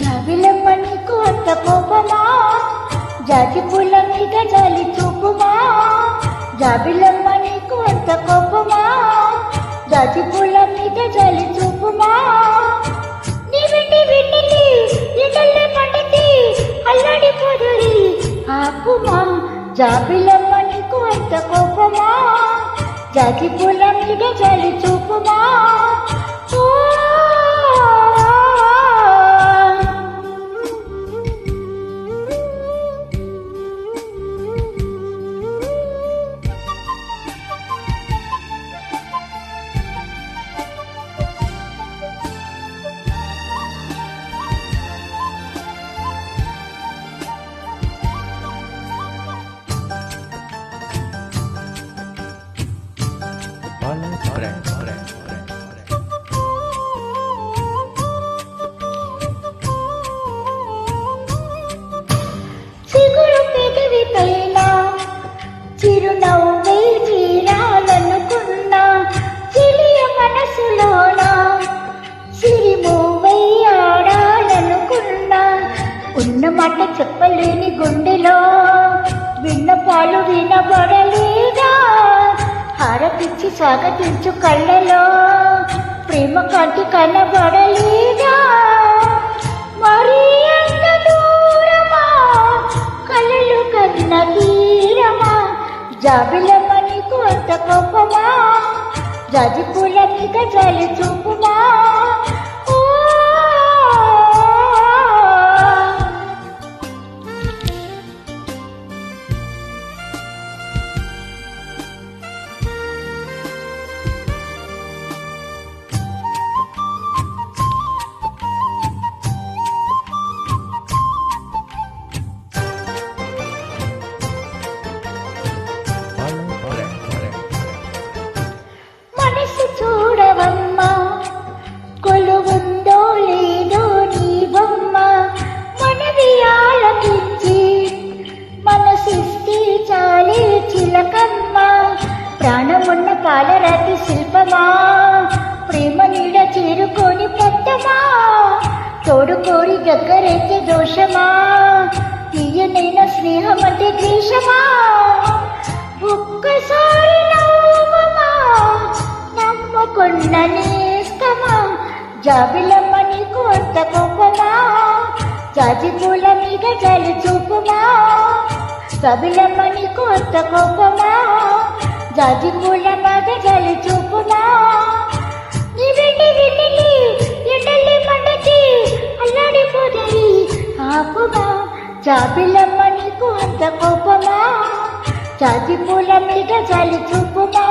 జాబిలమ్మ నీకు అంత కోపమా, జాజి పూల మీద జాలి చూపుమా. జాబిలమ్మ నీకు అంత కోపమా, జాజి పూల మీద జాలి చూపుమా. నీ వెండి వెన్నెలి ఎండల్లే పండితి అల్లాడిపోదురి ఆపుమా. జాబిలమ్మ నీకు అంత కోపమా, జాజి పూల మీద జాలి చూపుమా. చిగురు పెదవి పైన చిరునవ్వై తీరాలనుకున్నా, చిలియ మనసులోన సిరిమూవై ఆడాలనుకున్నా. ఉన్న మాట చెప్పలేని గుండెలో విన్నపాలు వినబడలేదా. హారతిచ్చి స్వాగతించు కళ్ళలో ప్రేమ కాంతి కనబడలేదా. మరి అంత దూరమా కలలు కన్న తీరమా. జాబిలమ్మ నీకు అంత కోపమా, జాజి పూల మీద జాలి చూపుమా. మనసు చూడవమ్మా కొలువుందో లేదో నీ బొమ్మ. మనవి ఆలకించి మనసిస్తే చాలే చిలకమ్మ. ప్రాణమున్న పాలరాతి శిల్పమా, ప్రేమ నీడ చేరుకొని పెద్దమా. తోడుకోరి దగ్గరైతే దోషమా, తీయనైన స్నేహం అంటే ద్వేషమా. ఒక్కసారి నవ్వమా నమ్ముకున్న నేస్తమా. జాబిలమ్మ నీకు అంత కోపమా, జాజి పూల మీద జాలి చూపుమా. జాబిలమ్మ నీకు అంత కోపమా, జాజి పూల మీద జాలి చూపుమా. నీ వెండి వెన్నెలి ఎండల్లి పండితి అల్లాడిపోదరి ఆపుమా. జాబిలమ్మ నీకు అంత కోపమా, జాజి పూల మీద జాలి చూపుమా.